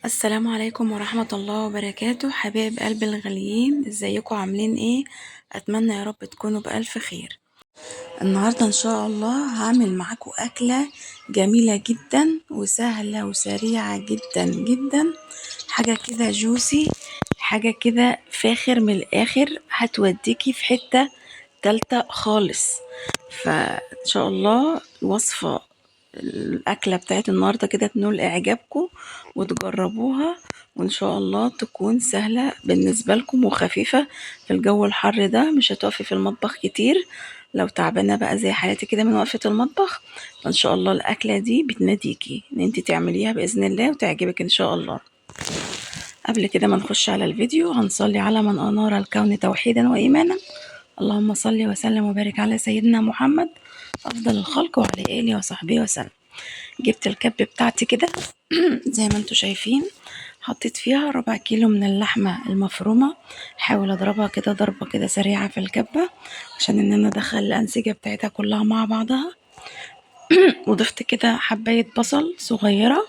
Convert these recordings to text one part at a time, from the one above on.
السلام عليكم ورحمة الله وبركاته، حبايب قلبي الغاليين، ازيكم عاملين ايه؟ اتمنى يا رب تكونوا بألف خير. النهاردة ان شاء الله هعمل معاكم أكلة جميلة جدا وسهلة وسريعة جدا جدا، حاجة كده جوسي، حاجة كده فاخر من الآخر، هتوديكي في حتة تالتة خالص. فإن شاء الله وصفة الأكلة بتاعت النهاردة كده تنول إعجابكم وتجربوها، وإن شاء الله تكون سهلة بالنسبة لكم وخفيفة. في الجو الحر ده مش هتقفي في المطبخ كتير، لو تعبانة بقى زي حالتي كده من وقفة المطبخ، فإن شاء الله الأكلة دي بتناديكي إن انت تعمليها بإذن الله وتعجبك إن شاء الله. قبل كده ما نخش على الفيديو هنصلي على من أنار الكون توحيدا وإيمانا. اللهم صل وسلم وبارك على سيدنا محمد أفضل الخلق وعلى آله وصحبه وسلم. جبت الكب بتاعتي كده زي ما انتوا شايفين، حطيت فيها 4 كيلو من اللحمة المفرومة، حاول اضربها كده ضربة كده سريعة في الكبة عشان ان انا ادخل الانسجة بتاعتها كلها مع بعضها. وضفت كده حباية بصل صغيرة،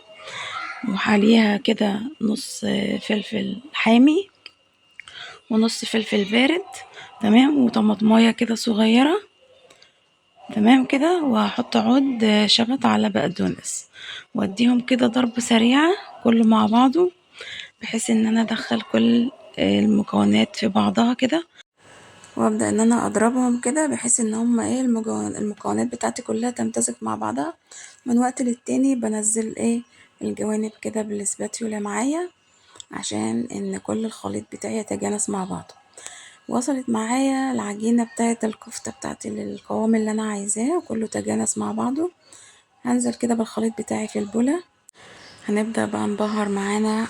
وحاليها كده نص فلفل حامي ونص فلفل بارد، تمام، وطماطمايه كده صغيرة، تمام كده. وهحط عود شبت على بقدونس واديهم كده ضربة سريعة كله مع بعضه، بحيث ان انا ادخل كل المكونات في بعضها كده، وابدا ان انا اضربهم كده بحيث ان هما ايه المكونات بتاعتي كلها تمتزج مع بعضها. من وقت للتاني بنزل ايه الجوانب كده بالاسباتيولا معايا عشان ان كل الخليط بتاعي يتجانس مع بعضه. وصلت معايا العجينة بتاعت الكفتة بتاعتي للقوام اللي انا عايزاه وكله تجانس مع بعضه. هنزل كده بالخليط بتاعي في البولة، هنبدأ بقى نبهر معانا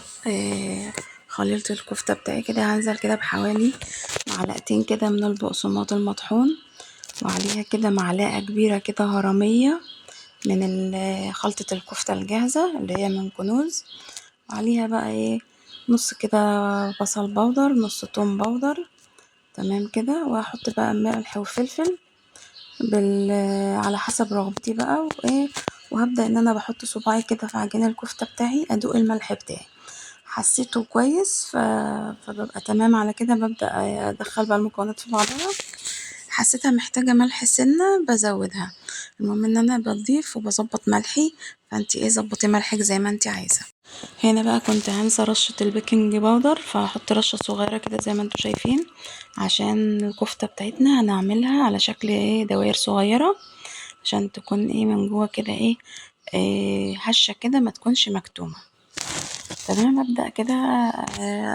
خليط الكفتة بتاعي كده. هنزل كده بحوالي معلقتين كده من البقسماط المطحون، وعليها كده معلقة كبيرة كده هرمية من خلطة الكفتة الجاهزة اللي هي من كنوز، وعليها بقى ايه نص كده بصل بودر، نص توم بودر، تمام كده. وهحط بقى ملح وفلفل على حسب رغبتي بقى وايه. وهبدأ ان انا بحط صباعي كده في عجين الكفتة بتاعي ادوق الملح بتاعي، حسيته كويس فببقى تمام على كده. ببدأ ادخل بقى المكونات في بعضها، حسيتها محتاجة ملح سنة بزودها، المهم ان انا بضيف وبظبط ملحي، فانتي ايه ظبطي ملحك زي ما انتي عايزة. هنا بقى كنت هنسى رشة البيكنج باودر، فهحط رشة صغيرة كده زي ما انتوا شايفين، عشان الكفتة بتاعتنا هنعملها على شكل ايه دوائر صغيرة، عشان تكون ايه من جوه كده ايه هشة كده ما تكونش مكتومة. تمام، ابدأ كده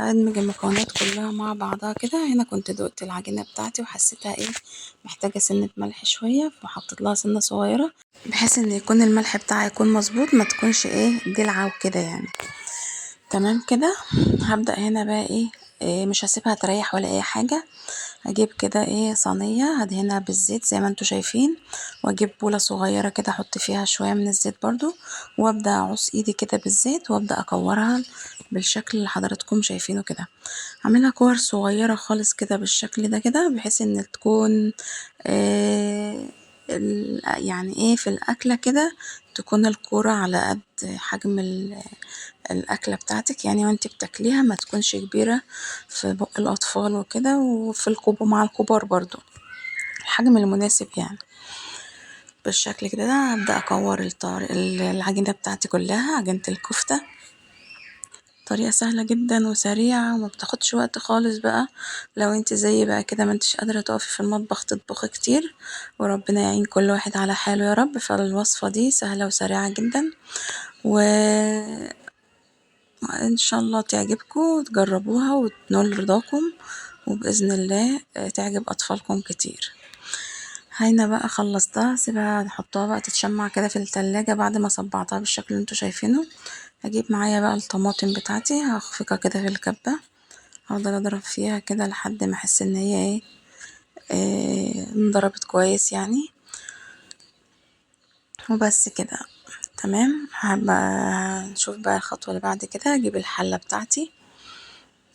ادمج المكونات كلها مع بعضها كده. هنا كنت دقت العجينة بتاعتي وحسيتها ايه محتاجة سنة ملح شوية، فحطيت لها سنة صغيرة بحيث ان يكون الملح بتاعي يكون مظبوط، ما تكونش ايه دلعة وكده يعني. تمام كده. هبدأ هنا بقى إيه مش هسيبها تريح ولا اي حاجة. هجيب كده ايه صينية هدهنها بالزيت زي ما انتوا شايفين، واجيب بولة صغيرة كده احط فيها شوية من الزيت برضو، وابدأ اعص ايدي كده بالزيت وابدأ اكورها بالشكل اللي حضراتكم شايفينه كده. اعملها كور صغيرة خالص كده بالشكل ده كده، بحيث ان تكون آه يعني ايه في الاكلة كده تكون الكورة على قد حجم الأكلة بتاعتك يعني، وانتي بتاكليها ما تكونش كبيرة في بق الأطفال وكده، وفي الكوب مع الكبار برضو الحجم المناسب يعني. بالشكل كده هبدأ أكور العجينة بتاعتي كلها، عجينة الكفتة. طريقة سهلة جدا وسريعة وما بتاخدش وقت خالص بقى، لو انت زي بقى كده ما انتش قادرة تقفي في المطبخ تطبخي كتير، وربنا يعين كل واحد على حاله يا رب. فالوصفة دي سهلة وسريعة جدا، وإن شاء الله تعجبكم وتجربوها وتنول رضاكم، وبإذن الله تعجب أطفالكم كتير. هنا بقى خلصتها، سيبها نحطها بقى تتشمع كده في التلاجة بعد ما صبعتها بالشكل اللي انتوا شايفينه. هجيب معايا بقى الطماطم بتاعتي هخفقها كده في الكبة، هفضل اضرب فيها كده لحد ما احس ان هي انضربت كويس يعني. وبس كده تمام. هبقى نشوف بقى الخطوة اللي بعد كده. اجيب الحلة بتاعتي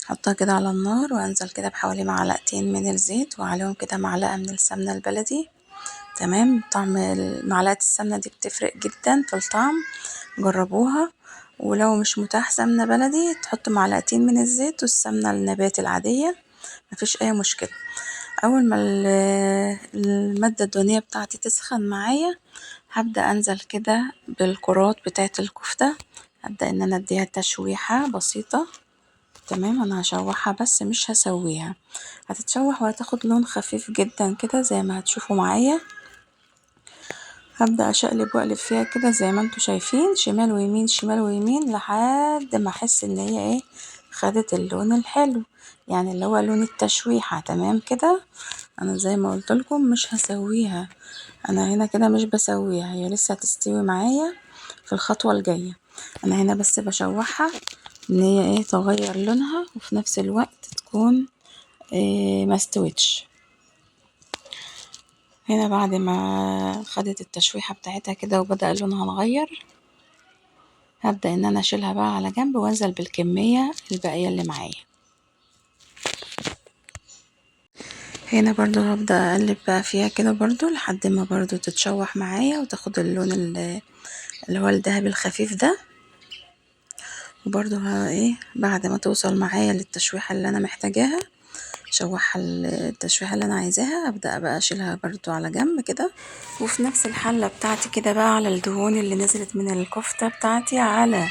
احطها كده على النار، وانزل كده بحوالي معلقتين من الزيت وعليهم كده معلقة من السمنة البلدي، تمام. طعم معلقة السمنة دي بتفرق جدا في الطعم، جربوها. ولو مش متاح سمنة بلدي تحط معلقتين من الزيت والسمنة النباتي العادية، مفيش أي مشكلة. أول ما المادة الدهنية بتاعتي تسخن معايا هبدأ أنزل كده بالكرات بتاعة الكفتة، هبدأ إن أنا أديها تشويحة بسيطة. تمام، أنا هشوحها بس مش هسويها، هتتشوح وهتاخد لون خفيف جدا كده زي ما هتشوفوا معايا. هبدأ أشقلب وأقلب فيها كده زي ما انتوا شايفين، شمال ويمين شمال ويمين لحد ما أحس إن هي ايه خدت اللون الحلو، يعني اللي هو لون التشويحة. تمام كده، أنا زي ما قلت لكم مش هسويها، أنا هنا كده مش بسويها، هي لسه هتستوي معايا في الخطوة الجاية. أنا هنا بس بشوحها إن هي ايه تغير لونها وفي نفس الوقت تكون إيه ما استوتش. هنا بعد ما خدت التشويحة بتاعتها كده وبدأ لونها اتغير، هبدأ ان انا اشيلها بقى على جنب وانزل بالكمية الباقية اللي معايا. هنا برضو هبدأ اقلب بقى فيها كده برضو لحد ما برضو تتشوح معايا وتاخد اللون اللي هو الذهبي الخفيف ده. وبرضو ايه بعد ما توصل معايا للتشويحة اللي انا محتاجاها، شوحها التشويحة اللي انا عايزاها، ابدأ بقى اشيلها برضو على جنب كده. وفي نفس الحلة بتاعتي كده بقى على الدهون اللي نزلت من الكفتة بتاعتي، على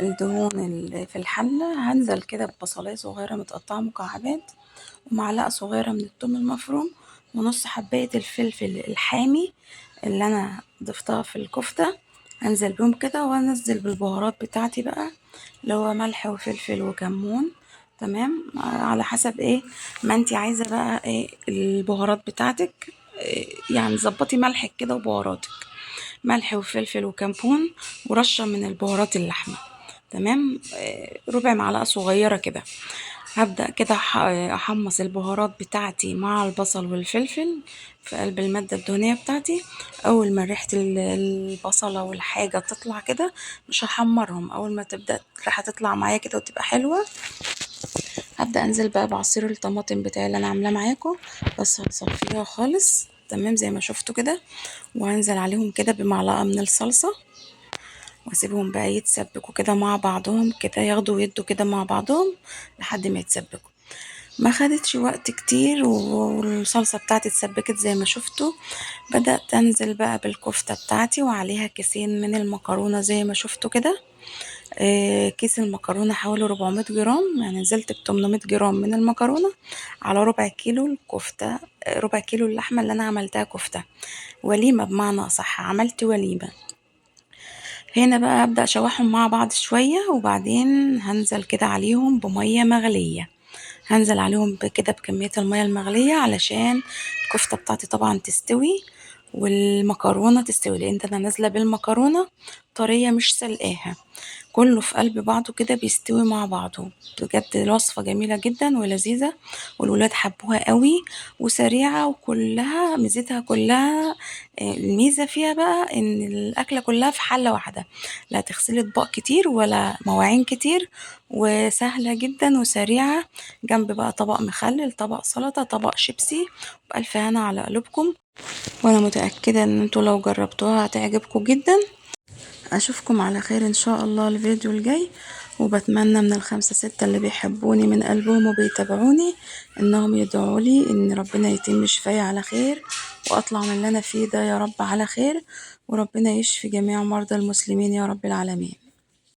الدهون اللي في الحلة هنزل كده ببصلاية صغيرة متقطعة مكعبات، ومعلقة صغيرة من الثوم المفروم، ونص حباية الفلفل الحامي اللي انا ضفتها في الكفتة، هنزل بيهم كده وانزل بالبهارات بتاعتي بقى اللي هو ملح وفلفل وكمون. تمام، على حسب ايه ما انتي عايزة بقى ايه البهارات بتاعتك، إيه يعني ظبطي ملحك كده وبهاراتك، ملح وفلفل وكمون ورشة من البهارات اللحمة. تمام، ربع معلقة صغيرة كده. هبدأ كده أحمص البهارات بتاعتي مع البصل والفلفل في قلب المادة الدهنية بتاعتي. أول ما ريحة البصلة والحاجة تطلع كده، مش هحمرهم، أول ما تبدأ الريحة تطلع معايا كده وتبقى حلوة، هبدأ أنزل بقى بعصير الطماطم بتاعي اللي أنا عاملاه معاكم، بس هصفيها خالص. تمام زي ما شفتوا كده، وهنزل عليهم كده بمعلقة من الصلصة، واسيبهم بقى يتسبكوا كده مع بعضهم كده، ياخدوا ويدوا كده مع بعضهم لحد ما يتسبكوا. ما خدتش وقت كتير والصلصة بتاعتي اتسبكت زي ما شفتوا. بدأت انزل بقى بالكفتة بتاعتي وعليها كيسين من المكرونة زي ما شفتوا كده. كيس المكرونة حوالي 400 جرام، يعني نزلت ب800 جرام من المكرونة على ربع كيلو الكفتة، ربع كيلو اللحمة اللي انا عملتها كفتة وليمة، بمعنى اصح عملت وليمة. هنا بقى أبدأ أشوحهم مع بعض شوية، وبعدين هنزل كده عليهم بمية مغلية، هنزل عليهم كده بكمية المية المغلية علشان الكفتة بتاعتي طبعا تستوي والمكرونة تستوي، لأن أنا نازلة بالمكرونة طرية مش سلقاها، كله في قلب بعضه كده بيستوي مع بعضه. بجد الوصفة جميلة جدا ولذيذة، والولاد حبوها قوي وسريعة، وكلها ميزتها كلها الميزة فيها بقى ان الأكلة كلها في حلة واحدة، لا تغسلي اطباق كتير ولا مواعين كتير، وسهلة جدا وسريعة، جنب بقى طبق مخلل، طبق سلطة، طبق شيبسي، بألف هنا على قلوبكم. وانا متأكدة ان انتوا لو جربتوها هتعجبكم جدا. اشوفكم على خير ان شاء الله الفيديو الجاي، وبتمنى من الخمسة ستة اللي بيحبوني من قلبهم وبيتابعوني انهم يدعوا لي ان ربنا يتم شفايا على خير، واطلع من اللي انا فيه ده يا رب على خير، وربنا يشفي جميع مرضى المسلمين يا رب العالمين.